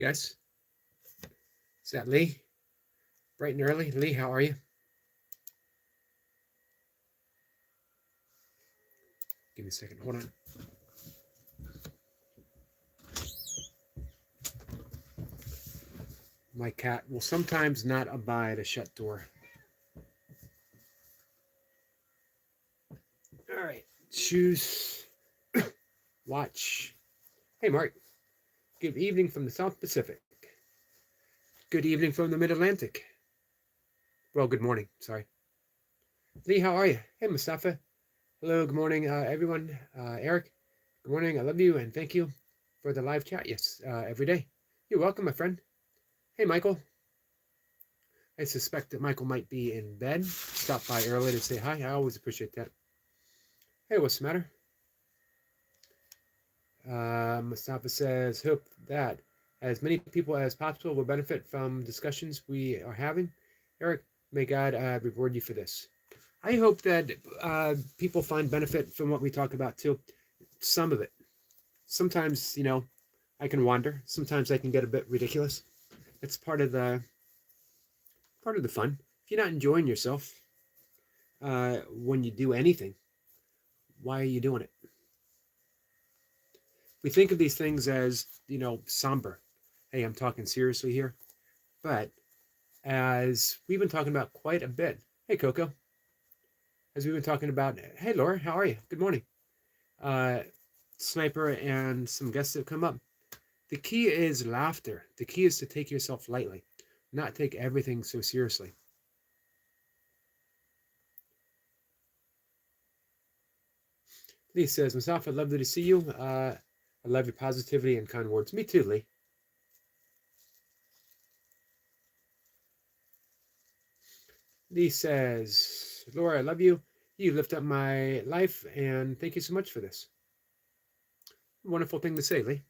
Yes. Is that Lee? Bright and early. Lee, how are you? Give me a second. Hold on. My cat will sometimes not abide a shut door. All right. Shoes. Watch. Hey, Mark. Good evening from the South Pacific. Good evening from the Mid Atlantic. Well, good morning. Sorry. Lee, how are you? Hey, Mustafa. Hello. Good morning, everyone. Eric. Good morning. I love you and thank you for the live chat. Yes, every day. You're welcome, my friend. Hey, Michael. I suspect that Michael might be in bed. Stop by early to say hi. I always appreciate that. Hey, what's the matter? Mustafa says, hope that as many people as possible will benefit from discussions we are having. Eric, may God reward you for this. I hope that people find benefit from what we talk about too. Some of it. Sometimes, I can wander. Sometimes I can get a bit ridiculous. It's part of the fun. If you're not enjoying yourself when you do anything, why are you doing it? We think of these things as, somber. Hey, I'm talking seriously here. But as we've been talking about quite a bit, hey, Coco, as we've been talking about, hey, Laura, how are you? Good morning. Sniper and some guests have come up. The key is laughter. The key is to take yourself lightly, not take everything so seriously. Lee says, Mustafa, I'd love to see you. I love your positivity and kind words. Me too, Lee. Lee says, Laura, I love you. You lift up my life, and thank you so much for this. Wonderful thing to say, Lee.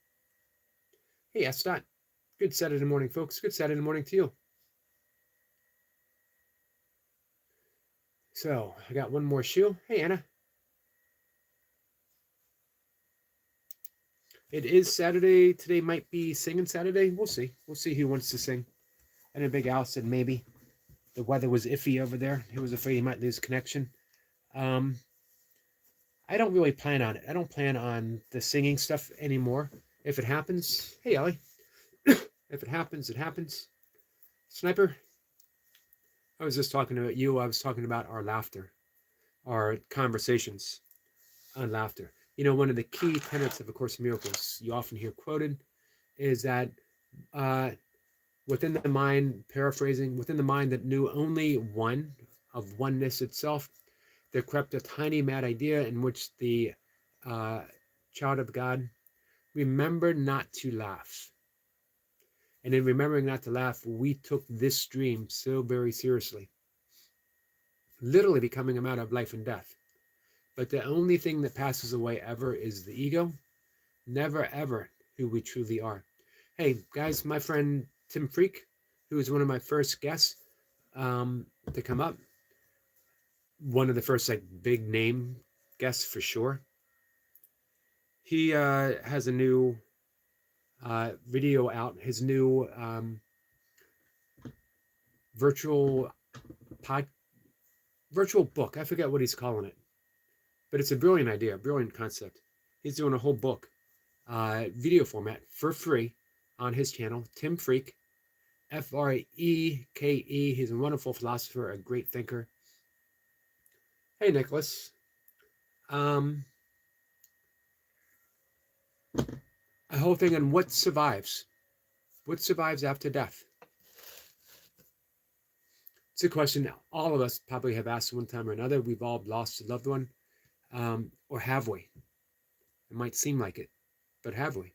Hey, Estot. Good Saturday morning, folks. Good Saturday morning to you. So, I got one more shoe. Hey, Anna. It is Saturday. Today might be singing Saturday. We'll see. We'll see who wants to sing. And a Big Al said maybe. The weather was iffy over there. He was afraid he might lose connection. I don't really plan on it. I don't plan on the singing stuff anymore. If it happens, hey, Ellie. If it happens, it happens. Sniper, I was just talking about you. I was talking about our laughter, our conversations on laughter. One of the key tenets of A Course in Miracles you often hear quoted is that within the mind, paraphrasing, within the mind that knew only one of oneness itself, there crept a tiny mad idea in which the child of God remembered not to laugh. And in remembering not to laugh, we took this dream so very seriously, literally becoming a matter of life and death. But the only thing that passes away ever is the ego, never ever who we truly are. Hey, guys, my friend Tim Freak, who was one of my first guests to come up, one of the first big name guests for sure. He has a new video out, his new virtual book. I forget what he's calling it, but it's a brilliant idea, a brilliant concept. He's doing a whole book, video format for free on his channel, Tim Freak, Freke. He's a wonderful philosopher, a great thinker. Hey, Nicholas. A whole thing on what survives. What survives after death? It's a question all of us probably have asked one time or another. We've all lost a loved one. Or have we? It might seem like it, but have we?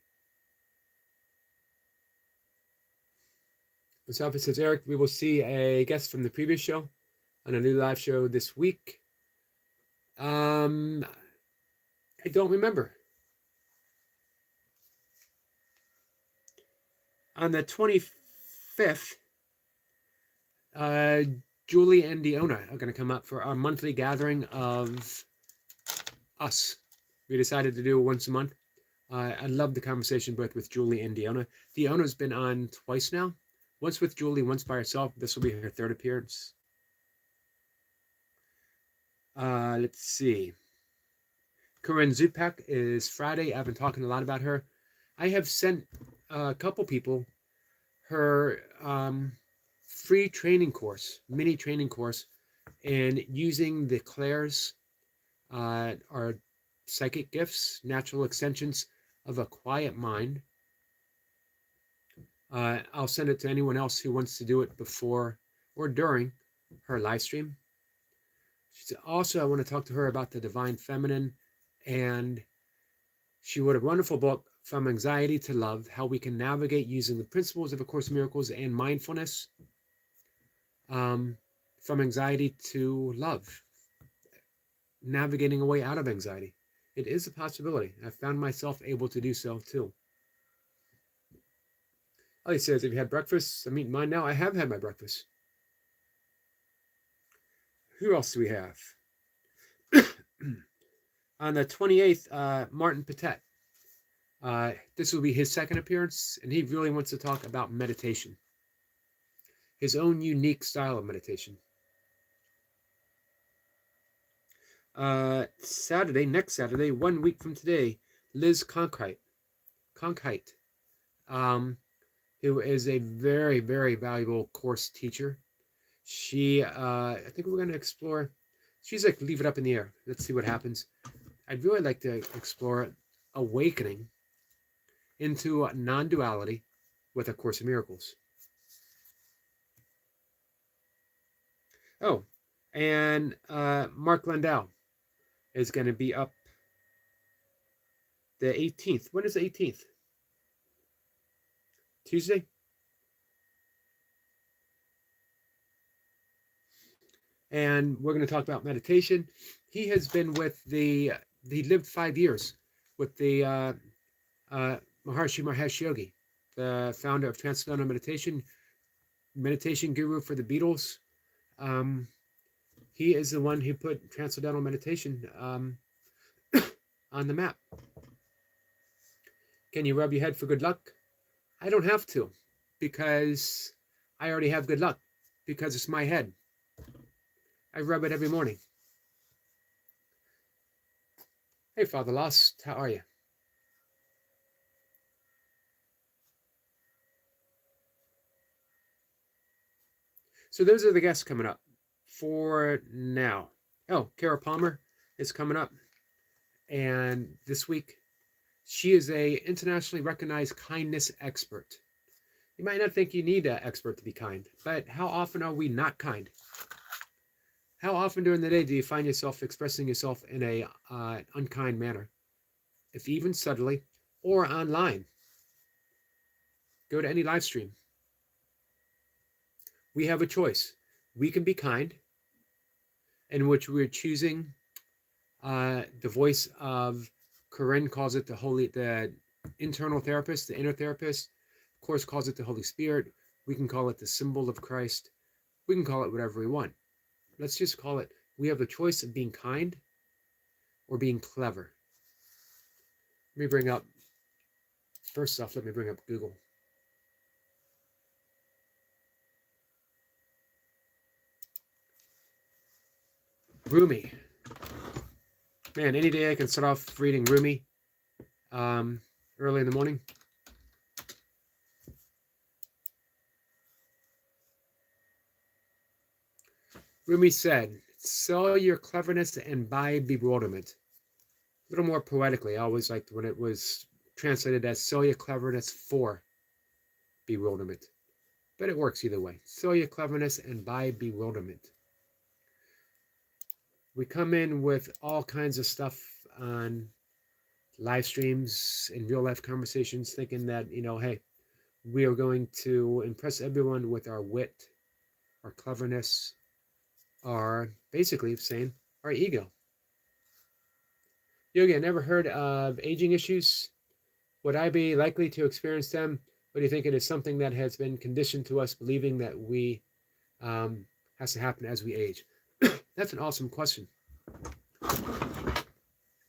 Mustafa says, Eric, we will see a guest from the previous show on a new live show this week. I don't remember. On the 25th, Julie and Diona are going to come up for our monthly gathering of us. We decided to do it once a month. I love the conversation both with Julie and Deanna. Deanna's been on twice now. Once with Julie, once by herself. This will be her third appearance. Let's see. Corinne Zupak is Friday. I've been talking a lot about her. I have sent a couple people her free training course, mini training course, and using the Claire's our psychic gifts, natural extensions of a quiet mind. I'll send it to anyone else who wants to do it before or during her live stream. Also, I want to talk to her about the Divine Feminine, and she wrote a wonderful book, From Anxiety to Love, how we can navigate using the principles of A Course in Miracles and mindfulness, from anxiety to love, navigating a way out of anxiety. It is a possibility. I've found myself able to do so too. He says, have you had breakfast? I'm eating mine now. I have had my breakfast. Who else do we have? On the 28th, Martin Patet. This will be his second appearance, and he really wants to talk about meditation. His own unique style of meditation. Saturday, next Saturday, 1 week from today, Liz Conkheit, who is a very, very valuable course teacher. She, I think we're going to explore, she's like, leave it up in the air. Let's see what happens. I'd really like to explore awakening into non-duality with A Course in Miracles. Oh, and Mark Landau is going to be up the 18th. When is the 18th? Tuesday? And we're going to talk about meditation. He has been with he lived 5 years with the Maharishi Mahesh Yogi, the founder of Transcendental meditation guru for the Beatles. He is the one who put Transcendental meditation on the map. Can you rub your head for good luck? I don't have to, because I already have good luck, because it's my head. I rub it every morning. Hey, Father Lost, how are you? So those are the guests coming up for now. Oh, Kara Palmer is coming up. And this week, she is a internationally recognized kindness expert. You might not think you need an expert to be kind, but how often are we not kind? How often during the day do you find yourself expressing yourself in a unkind manner? If even subtly, or online. Go to any live stream. We have a choice. We can be kind, in which we're choosing the voice of, Corinne calls it the internal therapist, the inner therapist. Of course, calls it the Holy Spirit. We can call it the symbol of Christ. We can call it whatever we want. Let's just call it, we have the choice of being kind or being clever. Let me bring up, first off, let me bring up Google. Rumi. Man, any day I can start off reading Rumi early in the morning. Rumi said, sell your cleverness and buy bewilderment. A little more poetically, I always liked when it was translated as sell your cleverness for bewilderment. But it works either way. Sell your cleverness and buy bewilderment. We come in with all kinds of stuff on live streams and real life conversations, thinking that, hey, we are going to impress everyone with our wit, our cleverness, our, basically saying, our ego. Yogi, I never heard of aging issues. Would I be likely to experience them? Or do you think it is something that has been conditioned to us, believing that we has to happen as we age? That's an awesome question.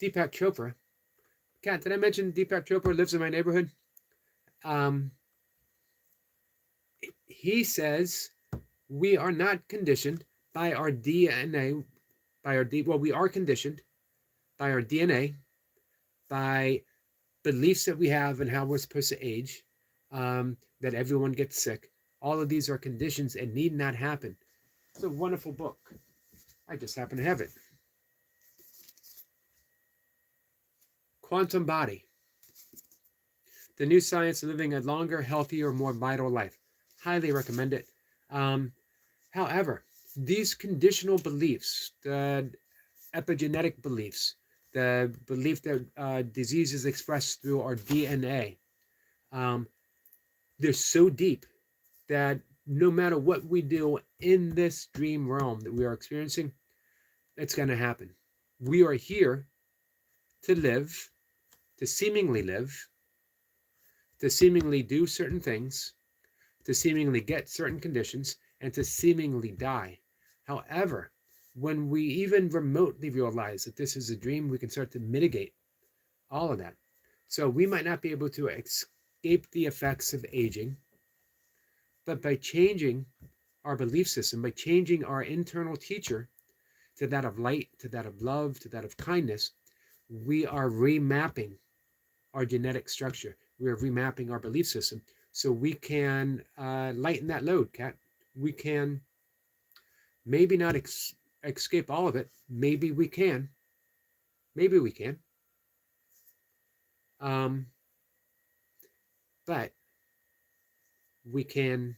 Deepak Chopra, Kat, did I mention Deepak Chopra lives in my neighborhood? Um, he says we are not conditioned by our DNA, well, we are conditioned by our DNA, by beliefs that we have and how we're supposed to age, that everyone gets sick. All of these are conditions and need not happen. It's a wonderful book. I just happen to have it. Quantum Body. The New Science of Living a Longer, Healthier, More Vital Life. Highly recommend it. However, these conditional beliefs, the epigenetic beliefs, the belief that disease is expressed through our DNA, they're so deep that no matter what we do in this dream realm that we are experiencing, it's going to happen. We are here to live, to seemingly live, to seemingly do certain things, to seemingly get certain conditions, and to seemingly die. However, when we even remotely realize that this is a dream, we can start to mitigate all of that. So we might not be able to escape the effects of aging, but by changing our belief system, by changing our internal teacher to that of light, to that of love, to that of kindness, we are remapping our genetic structure. We are remapping our belief system so we can lighten that load, Kat. We can maybe not escape all of it. Maybe we can. Maybe we can. But we can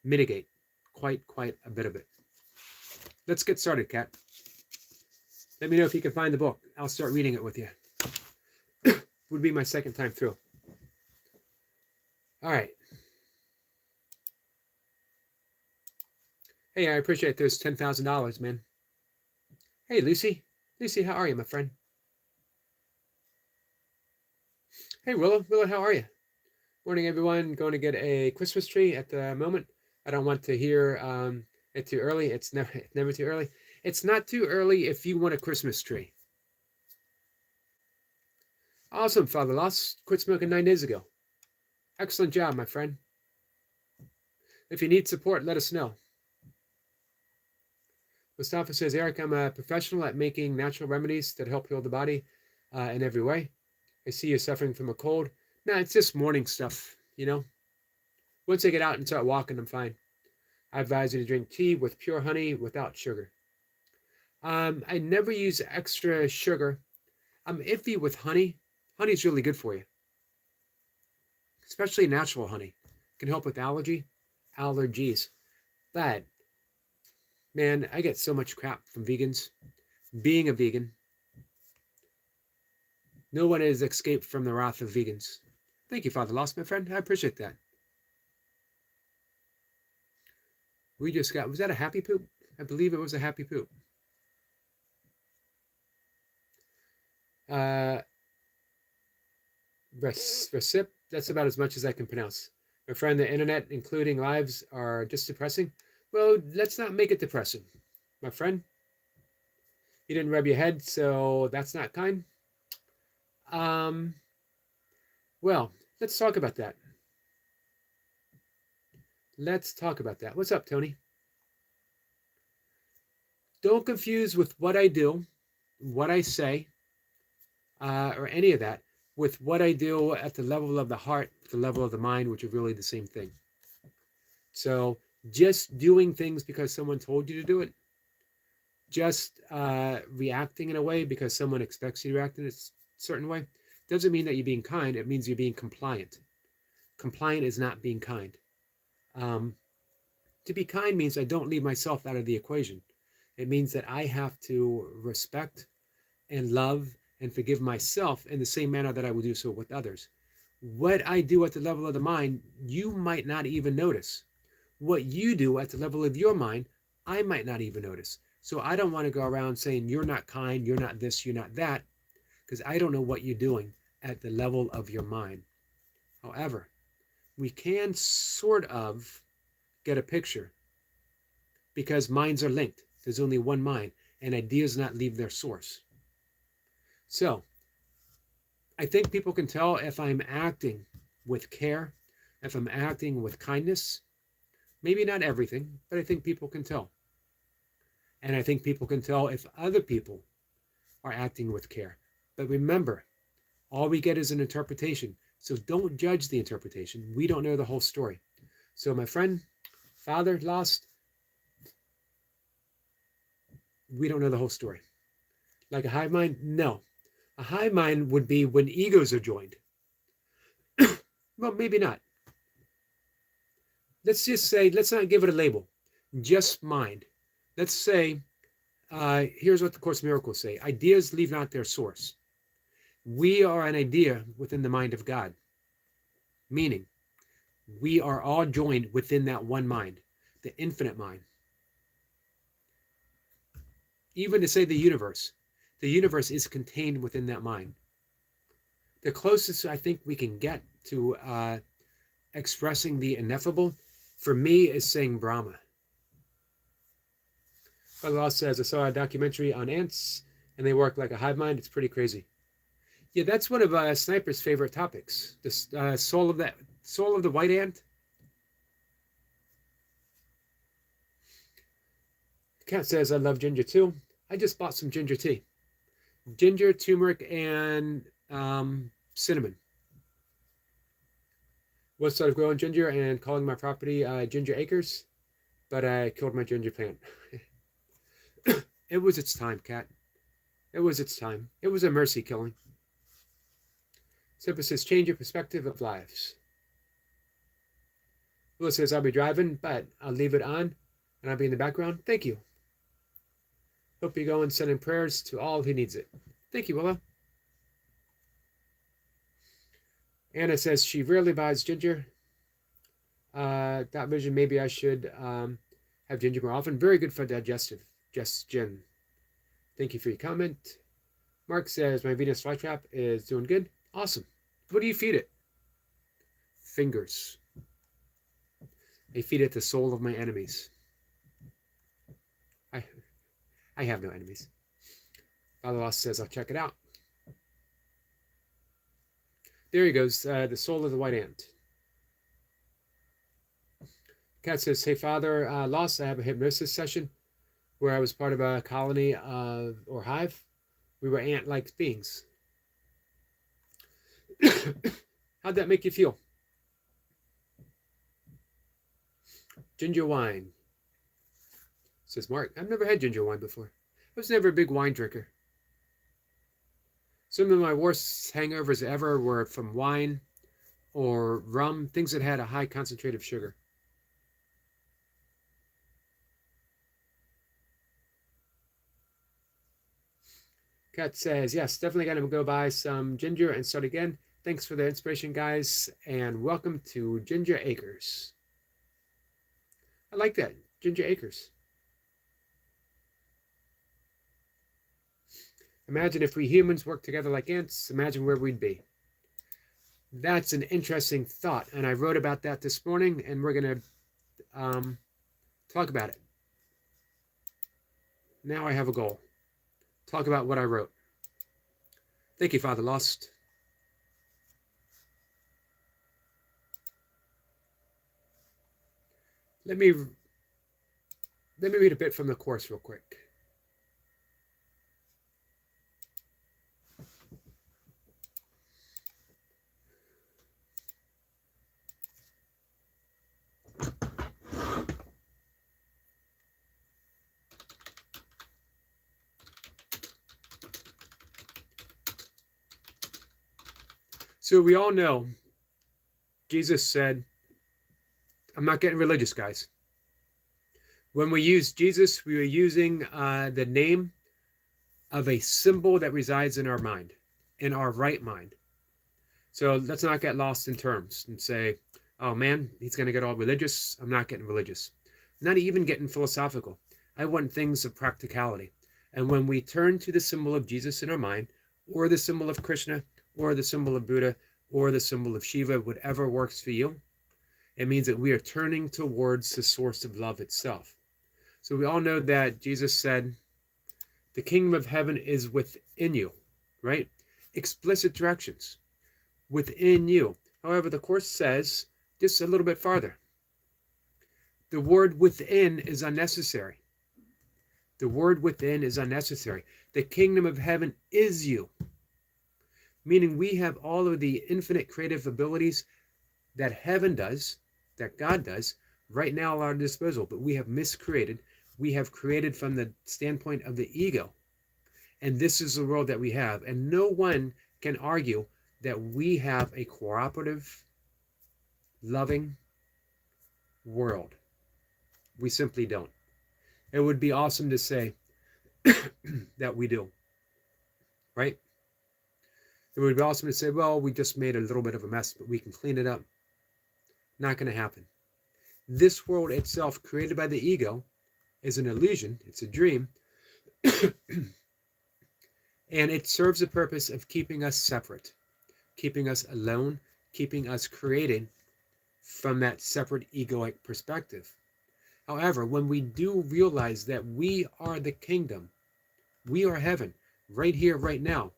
mitigate quite a bit of it. Let's get started, Kat. Let me know if you can find the book. I'll start reading it with you. Would be my second time through. All right. Hey, I appreciate those $10,000, man. Hey, Lucy. Lucy, how are you, my friend? Hey, Willow. Willow, how are you? Morning, everyone. Going to get a Christmas tree at the moment. I don't want to hear it too early. It's never too early. It's not too early if you want a Christmas tree. Awesome, Father Lost. Quit smoking 9 days ago. Excellent job, my friend. If you need support, let us know. Mustafa says, Eric, I'm a professional at making natural remedies that help heal the body in every way. I see you suffering from a cold. Nah, it's just morning stuff, you know. Once I get out and start walking, I'm fine. I advise you to drink tea with pure honey without sugar. I never use extra sugar. I'm iffy with honey. Honey's really good for you, especially natural honey. It can help with allergies. But, man, I get so much crap from vegans. Being a vegan, no one has escaped from the wrath of vegans. Thank you, Father Lost, my friend. I appreciate that. We just got, was that a happy poop? I believe it was a happy poop. Recip, that's about as much as I can pronounce. My friend, the internet, including lives, are just depressing. Well, let's not make it depressing. My friend, you didn't rub your head, so that's not kind. Well, let's talk about that. Let's talk about that. What's up, Tony? Don't confuse with what I do, what I say, or any of that with what I do at the level of the heart, the level of the mind, which are really the same thing. So just doing things because someone told you to do it, just reacting in a way because someone expects you to react in a certain way, doesn't mean that you're being kind. It means you're being compliant. Compliant is not being kind. To be kind means I don't leave myself out of the equation. It means that I have to respect and love and forgive myself in the same manner that I would do so with others. What I do at the level of the mind, you might not even notice. What you do at the level of your mind, I might not even notice. So I don't want to go around saying you're not kind, you're not this, you're not that, because I don't know what you're doing at the level of your mind. However, we can sort of get a picture because minds are linked. There's only one mind, and ideas not leave their source. So I think people can tell if I'm acting with care, if I'm acting with kindness. Maybe not everything, but I think people can tell. And I think people can tell if other people are acting with care. But remember, all we get is an interpretation. So don't judge the interpretation. We don't know the whole story. So my friend, father lost, we don't know the whole story. Like a hive mind? No. A hive mind would be when egos are joined. Well, maybe not. Let's just say, let's not give it a label, just mind. Let's say, here's what the Course in Miracles say: ideas leave not their source. We are an idea within the mind of God, meaning we are all joined within that one mind, the infinite mind. Even to say the universe is contained within that mind. The closest I think we can get to expressing the ineffable, for me, is saying Brahma. Father Law says, I saw a documentary on ants, and they work like a hive mind. It's pretty crazy. Yeah, that's one of Sniper's favorite topics. The soul of the white ant. Cat says, I love ginger too. I just bought some ginger tea. Ginger, turmeric, and cinnamon. Once started growing ginger and calling my property Ginger Acres, but I killed my ginger plant. It was its time, Cat. It was its time. It was a mercy killing. Simple says, change your perspective of lives. Willa says, I'll be driving, but I'll leave it on, and I'll be in the background. Thank you. Hope you go and sending prayers to all who needs it. Thank you, Willa. Anna says she rarely buys ginger. That vision, maybe I should have ginger more often. Very good for digestion. Thank you for your comment. Mark says my Venus flytrap is doing good. Awesome. What do you feed it? Fingers. I feed it the soul of my enemies. I have no enemies. Father Lost says I'll check it out. There he goes, the soul of the white ant. Cat says, hey, Father Lost, I have a hypnosis session where I was part of a colony or hive. We were ant-like beings. How'd that make you feel? Ginger wine, says Mark. I've never had ginger wine before. I was never a big wine drinker. Some of my worst hangovers ever were from wine or rum, things that had a high concentration of sugar. Kat says, yes, definitely got to go buy some ginger and start again. Thanks for the inspiration, guys, and welcome to Ginger Acres. I like that, Ginger Acres. Imagine if we humans worked together like ants, imagine where we'd be. That's an interesting thought, and I wrote about that this morning, and we're going to talk about it. Now I have a goal. Talk about what I wrote. Thank you, Father Lost. Let me read a bit from the Course real quick. So we all know Jesus said, I'm not getting religious, guys. When we use Jesus, we are using the name of a symbol that resides in our mind, in our right mind. So let's not get lost in terms and say, oh man, he's going to get all religious. I'm not getting religious. Not even getting philosophical. I want things of practicality. And when we turn to the symbol of Jesus in our mind, or the symbol of Krishna, or the symbol of Buddha, or the symbol of Shiva, whatever works for you, it means that we are turning towards the source of love itself. So we all know that Jesus said, the kingdom of heaven is within you, right? explicit directions within you. However, the Course says just a little bit farther. The word within is unnecessary. The word within is unnecessary. The kingdom of heaven is you. Meaning we have all of the infinite creative abilities that heaven does, that God does, right now at our disposal. But we have miscreated. We have created from the standpoint of the ego. And this is the world that we have. And no one can argue that we have a cooperative, loving world. We simply don't. It would be awesome to say that we do, right? It would be awesome to say, well, we just made a little bit of a mess, but we can clean it up. Not going to happen. This world itself, created by the ego, is an illusion. It's a dream. And it serves the purpose of keeping us separate, keeping us alone, keeping us created from that separate egoic perspective. However, when we do realize that we are the kingdom, we are heaven, right here, right now,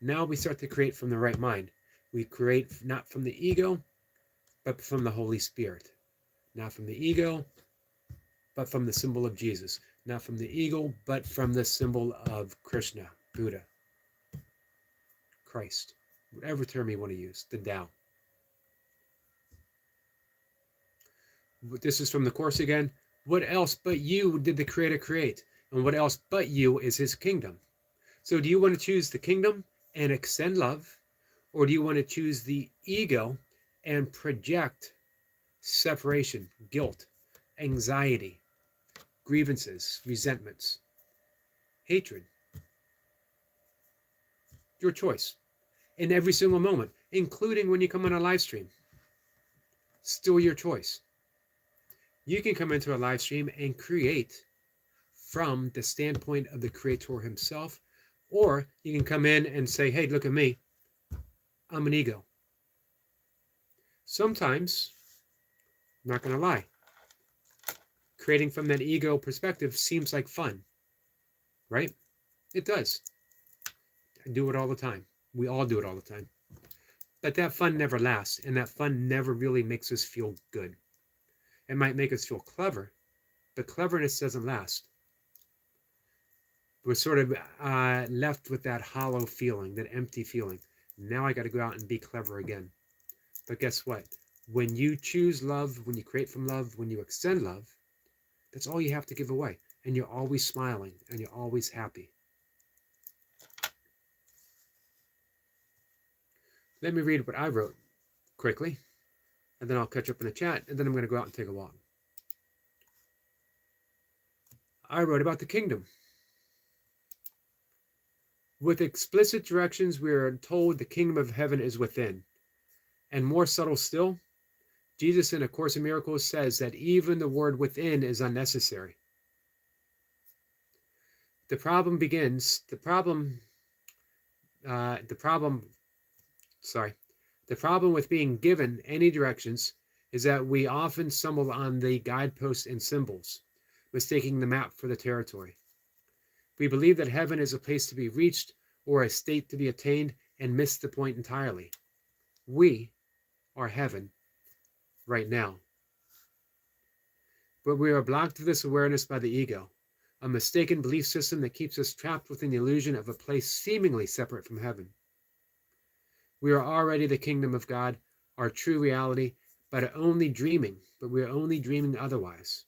now we start to create from the right mind. We create not from the ego, but from the Holy Spirit. Not from the ego, but from the symbol of Jesus. Not from the ego, but from the symbol of Krishna, Buddha, Christ, whatever term you want to use, the Tao. This is from the Course again. What else but you did the Creator create? And what else but you is His kingdom? So do you want to choose the kingdom and extend love? Or do you want to choose the ego and project separation, guilt, anxiety, grievances, resentments, hatred? Your choice. In every single moment, including when you come on a live stream. Still your choice. You can come into a live stream and create from the standpoint of the Creator Himself, or you can come in and say, hey, look at me. I'm an ego. Sometimes, I'm not going to lie, creating from that ego perspective seems like fun, right? It does. I do it all the time. We all do it all the time. But that fun never lasts, and that fun never really makes us feel good. It might make us feel clever, but cleverness doesn't last. We're sort of left with that hollow feeling, that empty feeling. Now I got to go out and be clever again. But guess what? When you choose love, when you create from love, when you extend love, that's all you have to give away. And you're always smiling, and you're always happy. Let me read what I wrote quickly, and then I'll catch up in the chat, and then I'm going to go out and take a walk. I wrote about the kingdom. With explicit directions, we are told the kingdom of heaven is within. And more subtle still, Jesus in A Course in Miracles says that even the word within is unnecessary. The problem with being given any directions is that we often stumble on the guideposts and symbols, mistaking the map for the territory. We believe that heaven is a place to be reached or a state to be attained and miss the point entirely. We are heaven right now. But we are blocked to this awareness by the ego, a mistaken belief system that keeps us trapped within the illusion of a place seemingly separate from heaven. We are already the kingdom of God, our true reality, but we are only dreaming otherwise.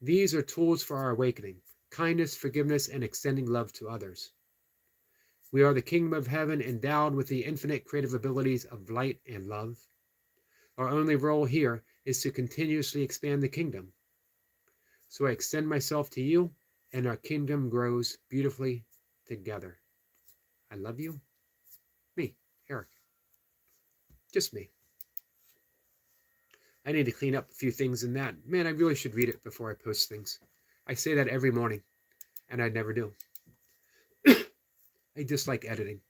These are tools for our awakening, kindness, forgiveness, and extending love to others. We are the kingdom of heaven endowed with the infinite creative abilities of light and love. Our only role here is to continuously expand the kingdom. So I extend myself to you, and our kingdom grows beautifully together. I love you. Me, Eric. Just me. I need to clean up a few things in that. Man, I really should read it before I post things. I say that every morning, and I never do. I dislike editing.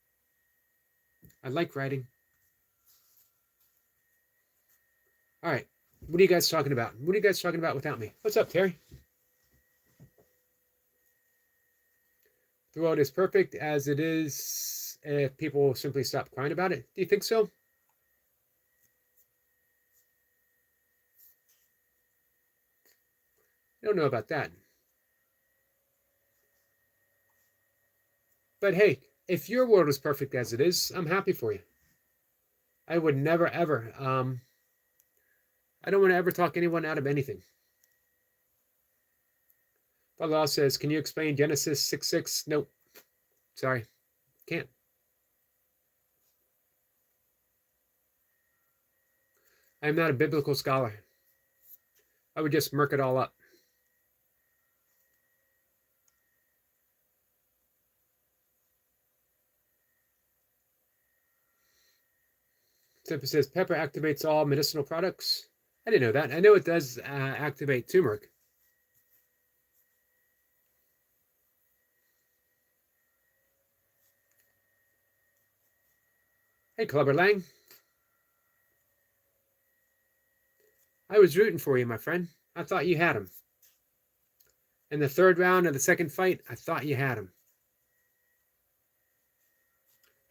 I like writing. All right. What are you guys talking about? What are you guys talking about without me? What's up, Terry? The world is perfect as it is if people simply stop crying about it. Do you think so? I don't know about that. But hey, if your world is perfect as it is, I'm happy for you. I would never ever. I don't want to ever talk anyone out of anything. Father Law says, "Can you explain Genesis 6:6?" Nope. Sorry, can't. I am not a biblical scholar. I would just murk it all up. Simple says pepper activates all medicinal products. I didn't know that. I know it does activate turmeric. Hey, Clubber Lang. I was rooting for you, my friend. I thought you had him. In the third round of the second fight, I thought you had him.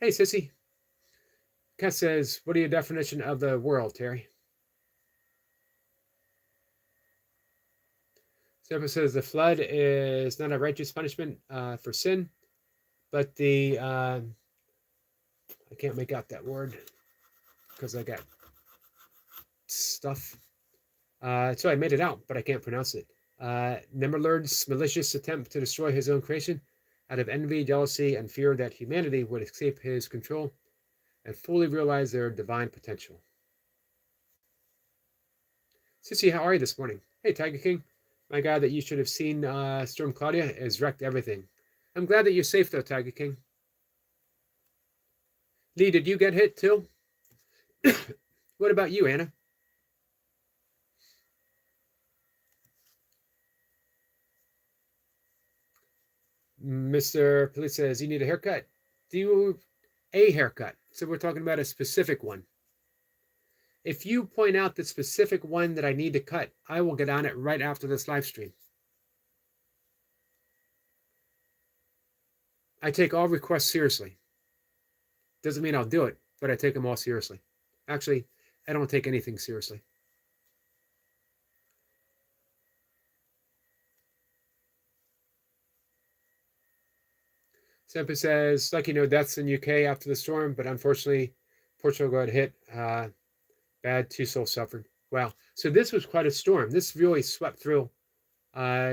Hey, sissy. Kat says, what are your definition of the world, Terry? Simple says the flood is not a righteous punishment for sin, but the I can't make out that word because I got stuff. So I made it out, but I can't pronounce it. Nemerlurd's malicious attempt to destroy his own creation out of envy, jealousy, and fear that humanity would escape his control and fully realize their divine potential. Sissy, how are you this morning? Hey, Tiger King. My God, that you should have seen Storm Claudia has wrecked everything. I'm glad that you're safe, though, Tiger King. Lee, did you get hit, too? What about you, Anna? Mr. Police says, you need a haircut. Do you a haircut? So we're talking about a specific one. If you point out the specific one that I need to cut, I will get on it right after this live stream. I take all requests seriously. Doesn't mean I'll do it, but I take them all seriously. Actually, I don't take anything seriously. Semper says, like deaths in UK after the storm, but unfortunately, Portugal got hit. Bad, 2 souls suffered. Wow. So this was quite a storm. This really swept through, all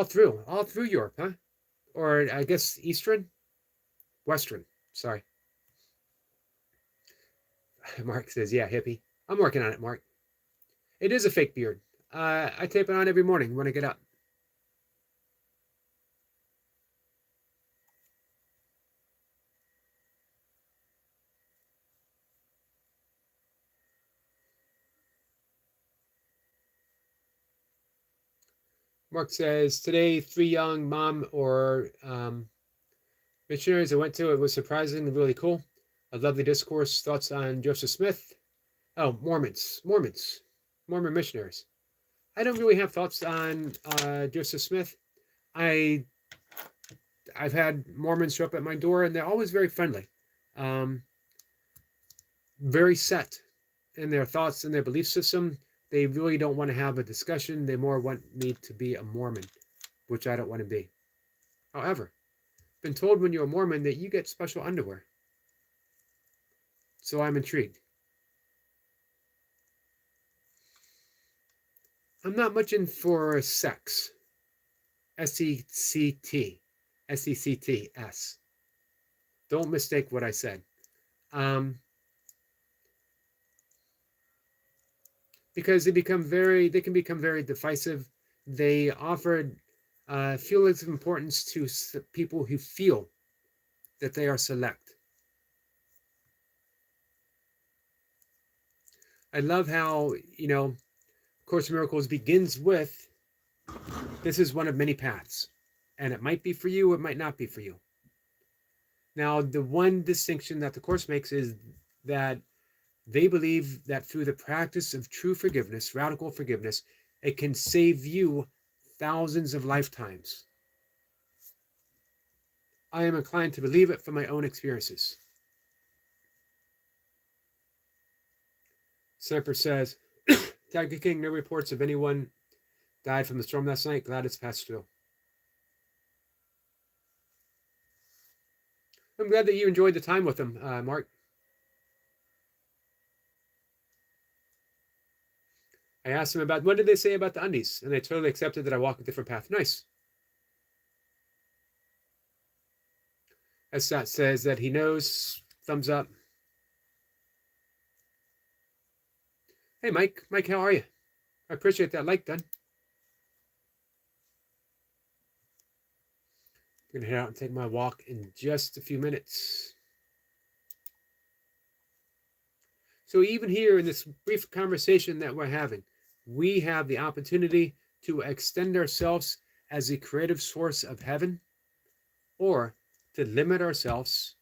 through Europe, huh? Or I guess Western. Sorry. Mark says, yeah, hippie. I'm working on it, Mark. It is a fake beard. I tape it on every morning when I get up. Mark says, today, 3 young mom or missionaries I went to, it was surprisingly really cool. A lovely discourse, thoughts on Joseph Smith. Oh, Mormon missionaries. I don't really have thoughts on Joseph Smith. I've had Mormons show up at my door, and they're always very friendly, very set in their thoughts and their belief system. They really don't want to have a discussion. They more want me to be a Mormon, which I don't want to be. However, I've been told when you're a Mormon that you get special underwear. So I'm intrigued. I'm not much in for sex. S-E-C-T. S-E-C-T-S. Don't mistake what I said. Because they can become very divisive. They offer feelings of importance to people who feel that they are select. I love how, Course in Miracles begins with, this is one of many paths. And it might be for you, it might not be for you. Now, the one distinction that the Course makes is that they believe that through the practice of true forgiveness, radical forgiveness, it can save you thousands of lifetimes. I am inclined to believe it from my own experiences. Sniper says, Tiger King, no reports of anyone died from the storm last night. Glad it's passed through. I'm glad that you enjoyed the time with them, Mark. I asked them about, what did they say about the undies? And they totally accepted that I walk a different path. Nice. Estat says that he knows. Thumbs up. Hey, Mike. Mike, how are you? I appreciate that like done. I'm going to head out and take my walk in just a few minutes. So even here in this brief conversation that we're having, we have the opportunity to extend ourselves as a creative source of heaven, or to limit ourselves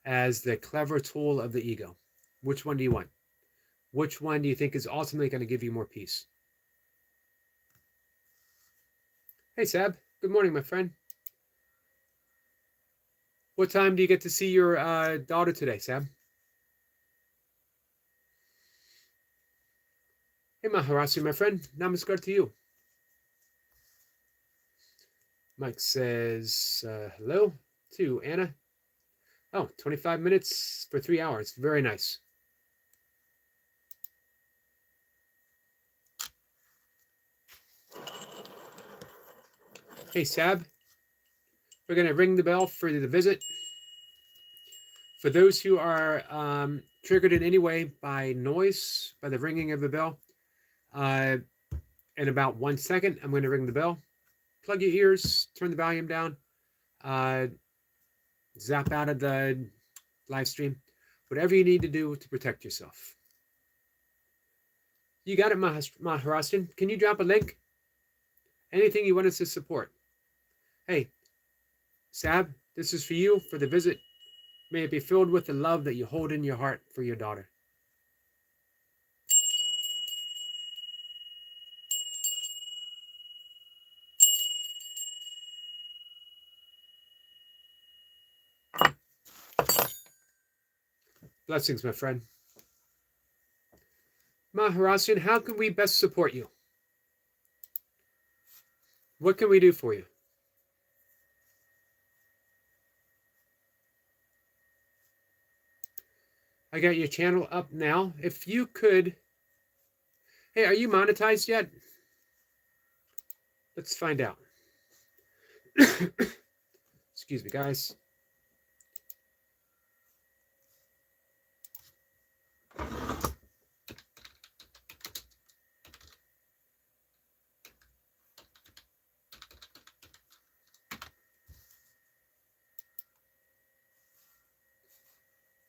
as the clever tool of the ego. Which one do you want? Which one do you think is ultimately going to give you more peace? Hey, Sab. Good morning, my friend. What time do you get to see your daughter today, Sab? Hey, Maharasi, my friend. Namaskar to you. Mike says hello to Anna. Oh, 25 minutes for 3 hours. Very nice. Hey, Sab. We're going to ring the bell for the visit. For those who are triggered in any way by noise, by the ringing of the bell, in about 1 second, I'm going to ring the bell. Plug your ears, turn the volume down, zap out of the live stream, whatever you need to do to protect yourself. You got it, Maharashtrian. Can you drop a link? Anything you want us to support. Hey, Sab, this is for you, for the visit. May it be filled with the love that you hold in your heart for your daughter. Blessings, my friend. Maharashtrian, how can we best support you? What can we do for you? I got your channel up now. If you could... Hey, are you monetized yet? Let's find out. Excuse me, guys.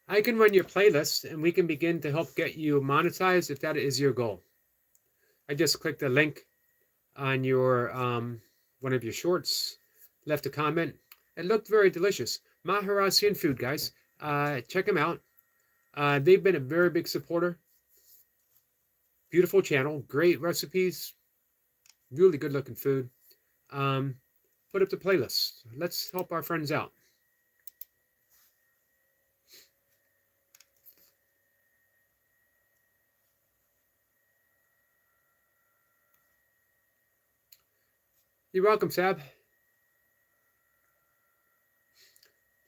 I can run your playlist and we can begin to help get you monetized if that is your goal. I just clicked a link on your one of your shorts, left a comment. It looked very delicious. Maharasian food, guys. Check them out. They've been a very big supporter. Beautiful channel, great recipes, really good looking food. Put up the playlist. Let's help our friends out. You're welcome, Sab.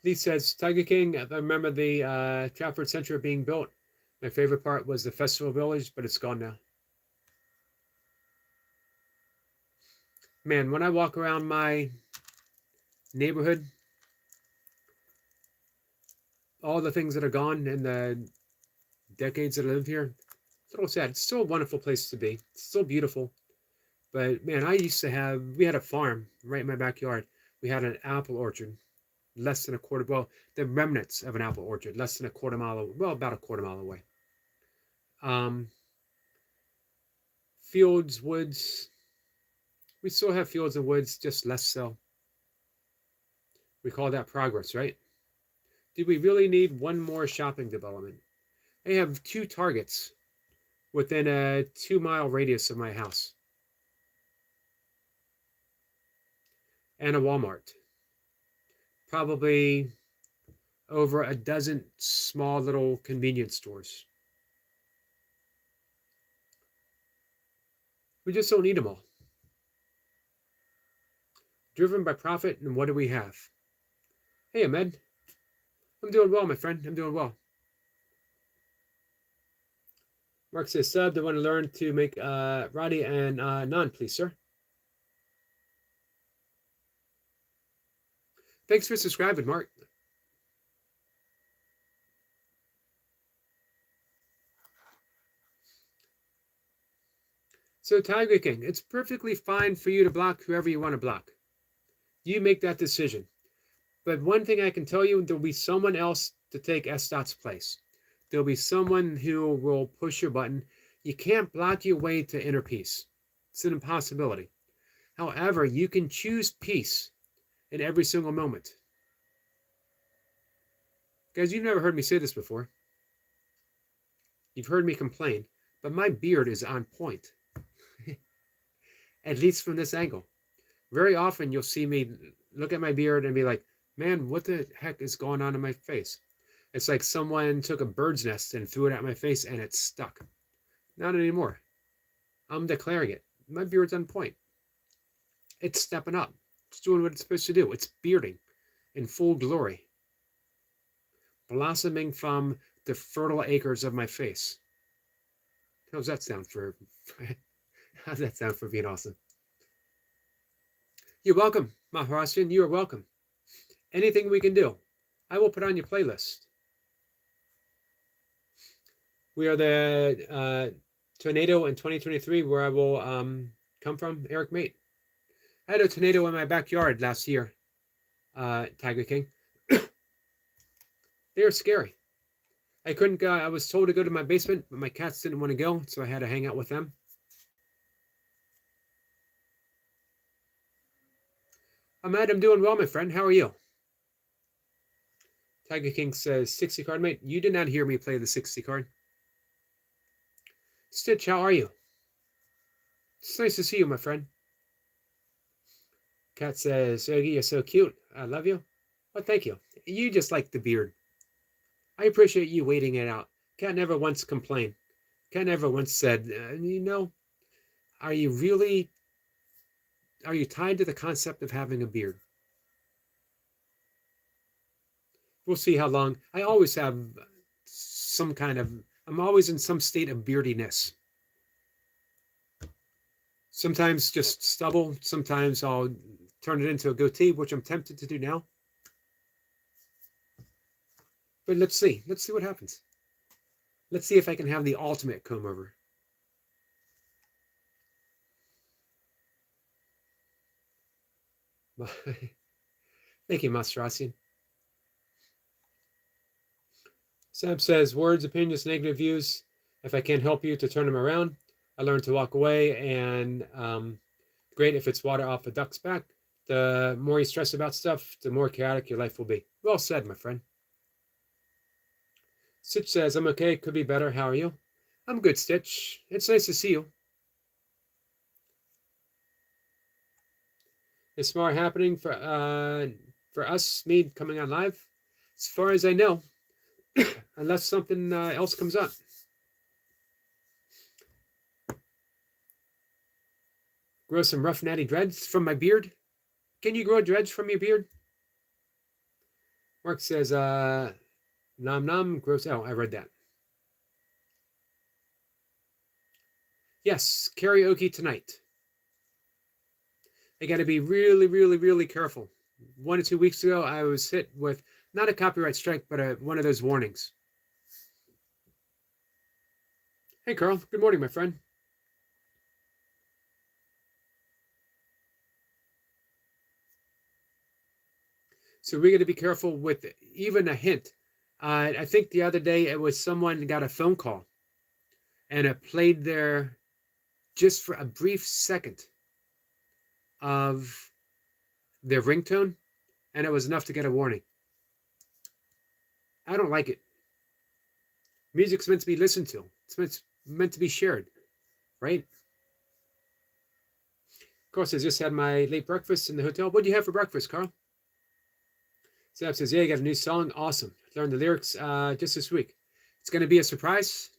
Lee says, Tiger King, I remember the Trafford Center being built. My favorite part was the Festival Village, but it's gone now. Man, when I walk around my neighborhood, all the things that are gone in the decades that I lived here, it's a little sad. It's still a wonderful place to be. It's still beautiful. But man, we had a farm right in my backyard. We had an apple orchard, less than a quarter, well, the remnants of an apple orchard, less than a quarter mile, well, about a quarter mile away. Fields, woods, we still have fields and woods, just less so. We call that progress, right? Do we really need one more shopping development? I have 2 Targets within a 2-mile radius of my house. And a Walmart. probably over a dozen small little convenience stores. We just don't need them all. Driven by profit, and what do we have? Hey, Ahmed. I'm doing well, my friend. I'm doing well. Mark says, sub, I want to learn to make roti and naan, please, sir. Thanks for subscribing, Mark. So, Tiger King, it's perfectly fine for you to block whoever you want to block. You make that decision. But one thing I can tell you, there'll be someone else to take S. Dot's place. There'll be someone who will push your button. You can't block your way to inner peace. It's an impossibility. However, you can choose peace in every single moment. Guys, you've never heard me say this before. You've heard me complain, but my beard is on point. At least from this angle. Very often you'll see me look at my beard and be like, man, what the heck is going on in my face? It's like someone took a bird's nest and threw it at my face and it stuck. Not anymore. I'm declaring it. My beard's on point. It's stepping up. It's doing what it's supposed to do. It's bearding in full glory. Blossoming from the fertile acres of my face. How's that sound for being awesome? You're welcome, Maharashtrian. You are welcome. Anything we can do, I will put on your playlist. We are the tornado in 2023 where I will come from, Eric Mate. I had a tornado in my backyard last year, Tiger King. They were scary. I couldn't go. I was told to go to my basement, but my cats didn't want to go, so I had to hang out with them. Ahmed, I'm doing well, my friend. How are you? Tiger King says, 60 card, mate. You did not hear me play the 60 card. Stitch, how are you? It's nice to see you, my friend. Cat says, Yogi, you're so cute. I love you. Well, thank you. You just like the beard. I appreciate you waiting it out. Cat never once complained. Cat never once said, are you tied to the concept of having a beard? We'll see how long. I always have I'm always in some state of beardiness. Sometimes just stubble. Sometimes I'll turn it into a goatee, which I'm tempted to do now. But let's see. Let's see what happens. Let's see if I can have the ultimate comb over. Thank you, Mastrasian. Sam says, words, opinions, negative views. If I can't help you to turn them around, I learn to walk away. And great if it's water off a duck's back. The more you stress about stuff, the more chaotic your life will be. Well said, my friend. Stitch says, I'm okay. Could be better. How are you? I'm good, Stitch. It's nice to see you. Is more happening for us, me coming on live? As far as I know, unless something else comes up. Grow some rough, natty dreads from my beard. Can you grow dreads from your beard? Mark says, nom nom, gross. Oh, I read that. Yes, karaoke tonight. I got to be really, really, really careful. 1 or 2 weeks ago, I was hit with not a copyright strike, but one of those warnings. Hey, Carl. Good morning, my friend. So we got to be careful with even a hint. I think the other day it was someone got a phone call, and it played there just for a brief second of their ringtone, and it was enough to get a warning. I don't like it. Music's meant to be listened to. It's meant to be shared, right? Of course, I just had my late breakfast in the hotel. What do you have for breakfast, Carl? Zab says, yeah, you got a new song. Awesome. Learned the lyrics just this week. It's going to be a surprise.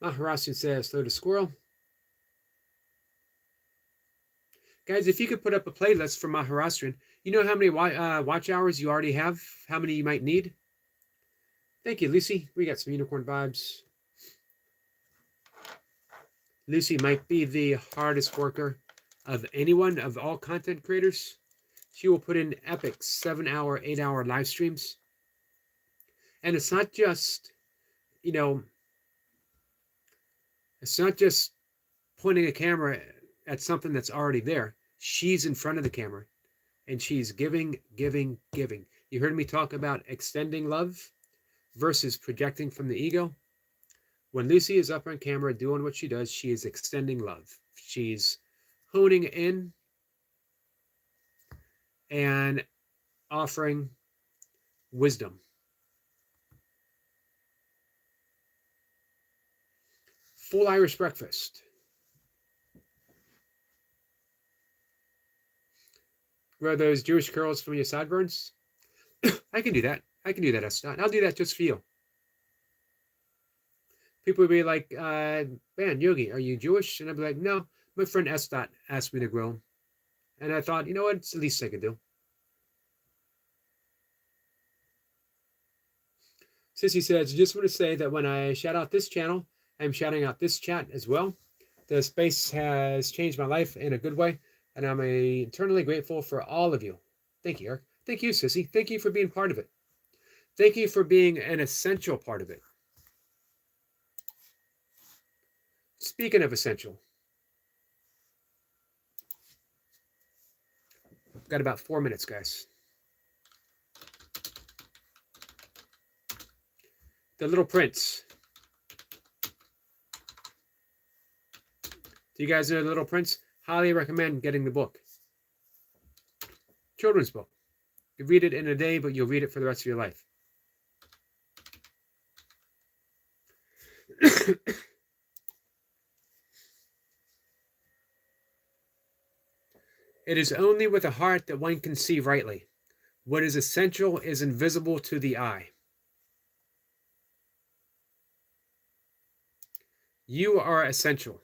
Maharashtrian says, slow to squirrel. Guys, if you could put up a playlist for Maharashtrian, you know how many watch hours you already have? How many you might need? Thank you, Lucy. We got some unicorn vibes. Lucy might be the hardest worker of anyone, of all content creators. She will put in epic 7-hour, 8-hour live streams. And it's not just, it's not just pointing a camera at something that's already there. She's in front of the camera and she's giving, giving, giving. You heard me talk about extending love versus projecting from the ego. When Lucy is up on camera doing what she does, she is extending love. She's honing in and offering wisdom. Full Irish breakfast. Grow those Jewish curls from your sideburns. I can do that. I can do that, Estat. I'll do that just for you. People would be like, man, Yogi, are you Jewish? And I'd be like, no, my friend Estat asked me to grow them. And I thought, you know what? It's the least I could do. Sissy says, just want to say that when I shout out this channel, I'm shouting out this chat as well. The space has changed my life in a good way, and I'm eternally grateful for all of you. Thank you, Eric. Thank you, Sissy. Thank you for being part of it. Thank you for being an essential part of it. Speaking of essential, I've got about 4 minutes, guys. The Little Prince. Do you guys know The Little Prince? Highly recommend getting the book. Children's book. You read it in a day, but you'll read it for the rest of your life. It is only with a heart that one can see rightly. What is essential is invisible to the eye. You are essential.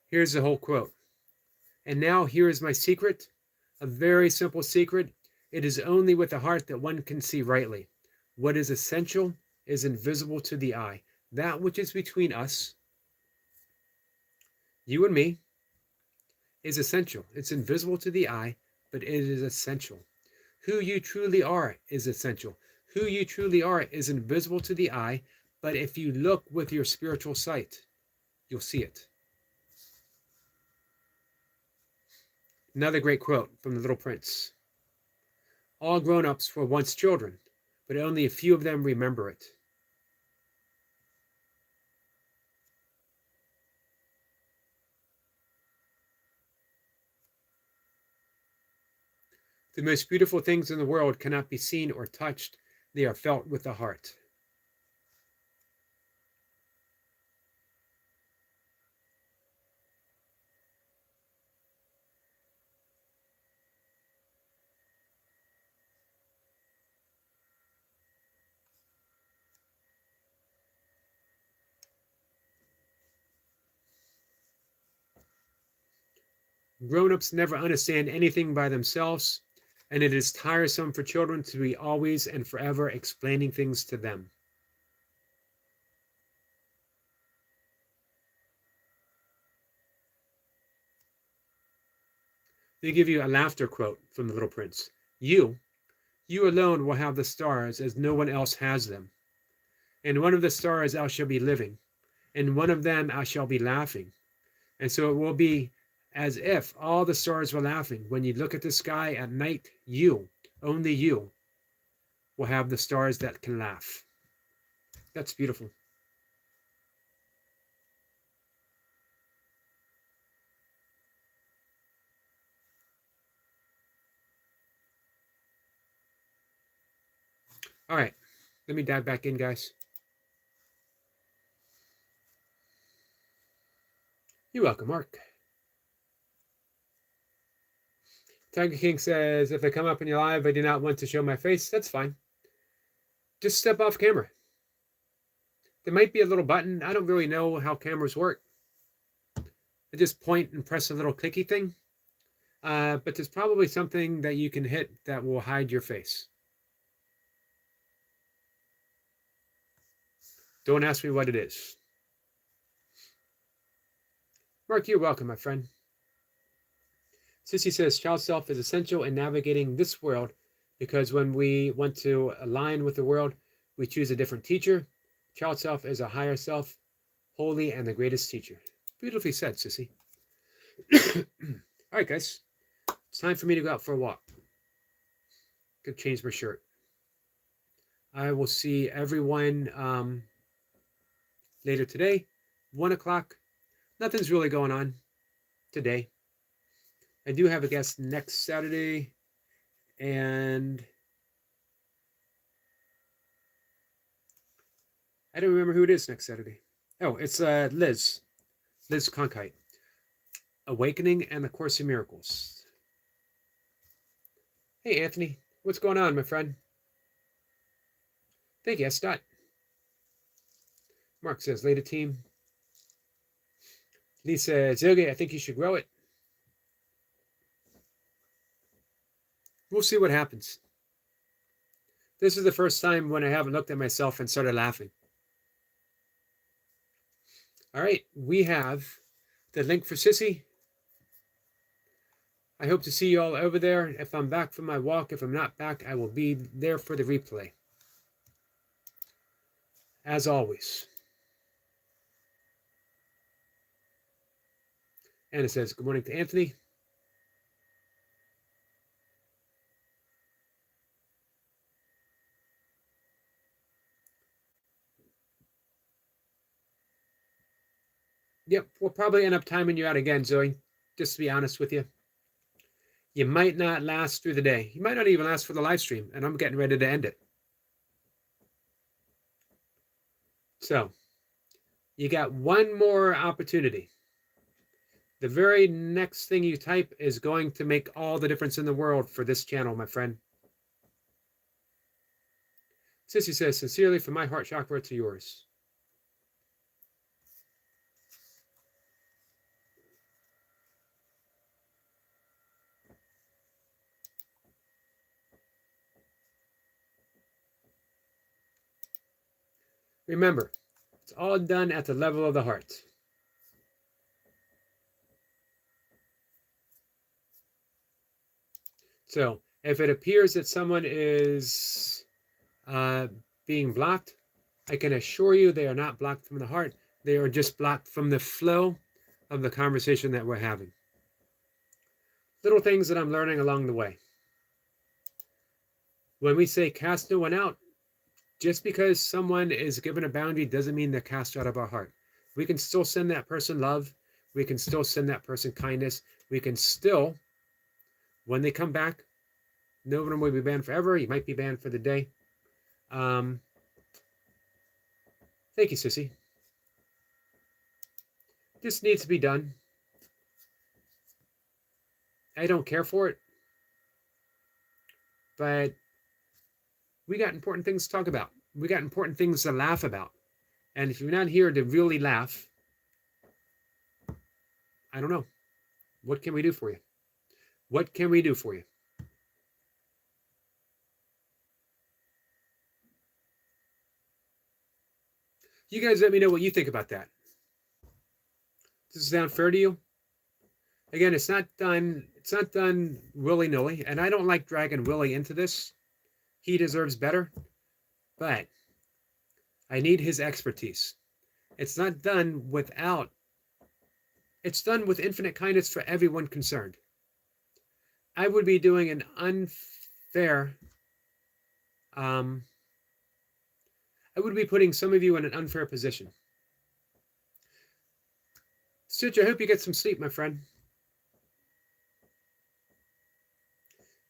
Here's the whole quote. And now here is my secret, a very simple secret. It is only with the heart that one can see rightly. What is essential is invisible to the eye. That which is between us, you and me, is essential. It's invisible to the eye, but it is essential. Who you truly are is essential. Who you truly are is invisible to the eye, but if you look with your spiritual sight, you'll see it. Another great quote from The Little Prince. All grown-ups were once children, but only a few of them remember it. The most beautiful things in the world cannot be seen or touched. They are felt with the heart. Grown-ups never understand anything by themselves, and it is tiresome for children to be always and forever explaining things to them. They give you a laughter quote from The Little Prince. You alone will have the stars as no one else has them. And one of the stars I shall be living, and one of them I shall be laughing. And so it will be as if all the stars were laughing. When you look at the sky at night, you, only you, will have the stars that can laugh. That's beautiful. All right, let me dive back in, guys. You're welcome, Mark. Tiger King says, if I come up in your live, I do not want to show my face. That's fine. Just step off camera. There might be a little button. I don't really know how cameras work. I just point and press a little clicky thing. But there's probably something that you can hit that will hide your face. Don't ask me what it is. Mark, you're welcome, my friend. Sissy says, child self is essential in navigating this world because when we want to align with the world, we choose a different teacher. Child self is a higher self, holy and the greatest teacher. Beautifully said, Sissy. All right, guys. It's time for me to go out for a walk. Could change my shirt. I will see everyone later today, 1 o'clock. Nothing's really going on today. I do have a guest next Saturday, and I don't remember who it is next Saturday. Oh, it's Liz Conkite. Awakening and the Course in Miracles. Hey, Anthony. What's going on, my friend? Thank you, Scott. Mark says, later team. Lee says, Yogi, I think you should grow it. We'll see what happens. This is the first time when I haven't looked at myself and started laughing. All right, we have the link for Sissy. I hope to see you all over there. If I'm back from my walk, if I'm not back, I will be there for the replay. As always. Anna says, good morning to Anthony. Yep, we'll probably end up timing you out again, Zoe, just to be honest with you. You might not last through the day. You might not even last for the live stream, and I'm getting ready to end it. So, you got one more opportunity. The very next thing you type is going to make all the difference in the world for this channel, my friend. Sissy says, sincerely, from my heart chakra to yours. Remember, it's all done at the level of the heart. So, if it appears that someone is being blocked, I can assure you they are not blocked from the heart. They are just blocked from the flow of the conversation that we're having. Little things that I'm learning along the way. When we say cast no one out, just because someone is given a boundary doesn't mean they're cast out of our heart. We can still send that person love. We can still send that person kindness. We can still, when they come back, no one will be banned forever. You might be banned for the day. Thank you, Sissy. This needs to be done. I don't care for it, but we got important things to talk about. We got important things to laugh about. And if you're not here to really laugh, I don't know. What can we do for you? What can we do for you? You guys let me know what you think about that. Does this sound fair to you? Again, it's not done willy-nilly, and I don't like dragging Willie into this. He deserves better, but I need his expertise. It's not done without, it's done with infinite kindness for everyone concerned. I would be doing an unfair, I would be putting some of you in an unfair position. Stitch, I hope you get some sleep, my friend.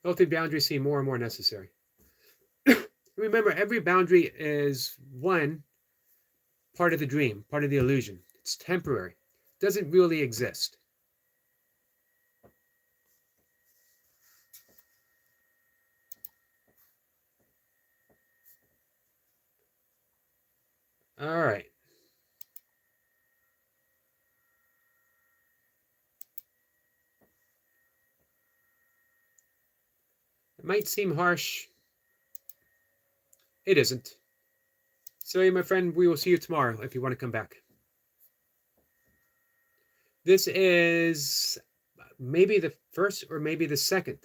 Healthy boundaries seem more and more necessary. Remember, every boundary is one part of the dream, part of the illusion. It's temporary. It doesn't really exist. All right. It might seem harsh. It isn't. So, my friend, we will see you tomorrow if you want to come back. This is maybe the first or maybe the second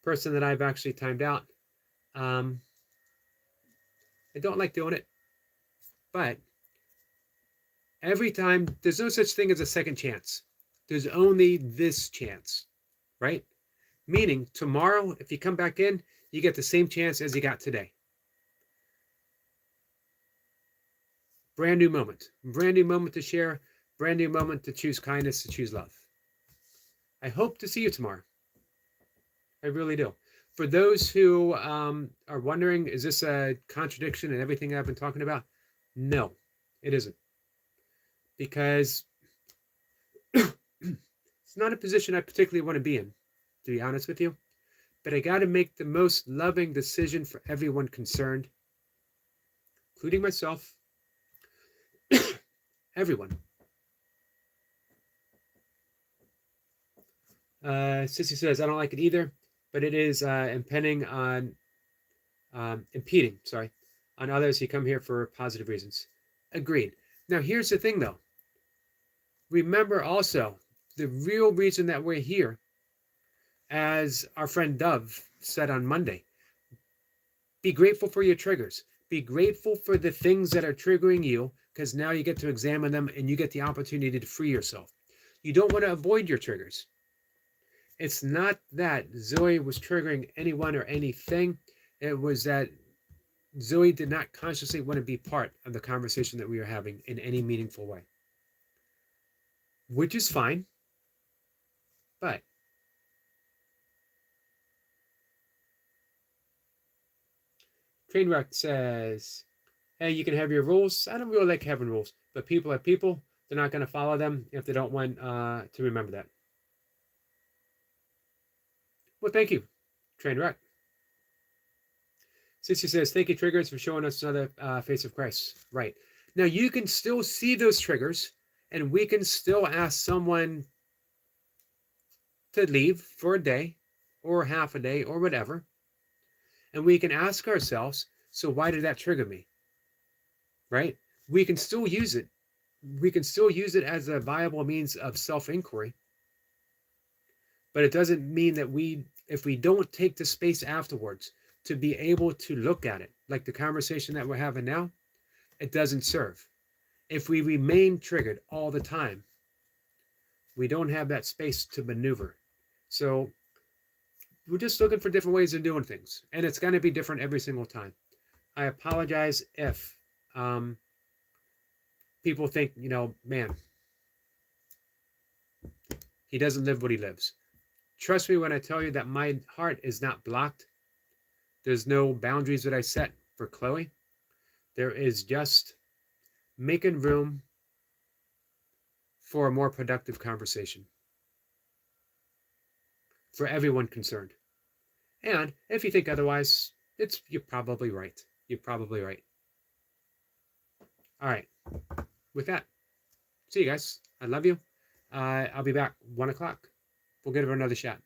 person that I've actually timed out. I don't like doing it, but every time, there's no such thing as a second chance. There's only this chance, right? Meaning tomorrow, if you come back in, you get the same chance as you got today. Brand new moment to share, brand new moment to choose kindness, to choose love. I hope to see you tomorrow. I really do. For those who are wondering, is this a contradiction in everything I've been talking about? No, it isn't. Because it's not a position I particularly want to be in, to be honest with you. But I got to make the most loving decision for everyone concerned, including myself, everyone. Sissy says, I don't like it either, but it is impeding on, impeding, sorry, on others who come here for positive reasons. Agreed. Now, here's the thing, though. Remember also, the real reason that we're here, as our friend Dove said on Monday, be grateful for your triggers. Be grateful for the things that are triggering you, because now you get to examine them and you get the opportunity to free yourself. You don't want to avoid your triggers. It's not that Zoe was triggering anyone or anything. It was that Zoe did not consciously want to be part of the conversation that we are having in any meaningful way. Which is fine. But Trainwreck says, hey, you can have your rules. I don't really like having rules, but people are people. They're not going to follow them if they don't want to remember that. Well, thank you, Trainwreck. Sissy says, thank you, Triggers, for showing us another face of Christ. Right. Now, you can still see those triggers, and we can still ask someone to leave for a day or half a day or whatever. And we can ask ourselves, so why did that trigger me? Right? We can still use it. We can still use it as a viable means of self-inquiry. But it doesn't mean that if we don't take the space afterwards to be able to look at it, like the conversation that we're having now, it doesn't serve. If we remain triggered all the time, we don't have that space to maneuver. So we're just looking for different ways of doing things. And it's going to be different every single time. I apologize if people think, man, he doesn't live what he lives. Trust me when I tell you that my heart is not blocked. There's no boundaries that I set for Chloe. There is just making room for a more productive conversation for everyone concerned. And if you think otherwise, you're probably right. You're probably right. All right. With that, see you guys. I love you. I'll be back 1 o'clock. We'll give it another shot.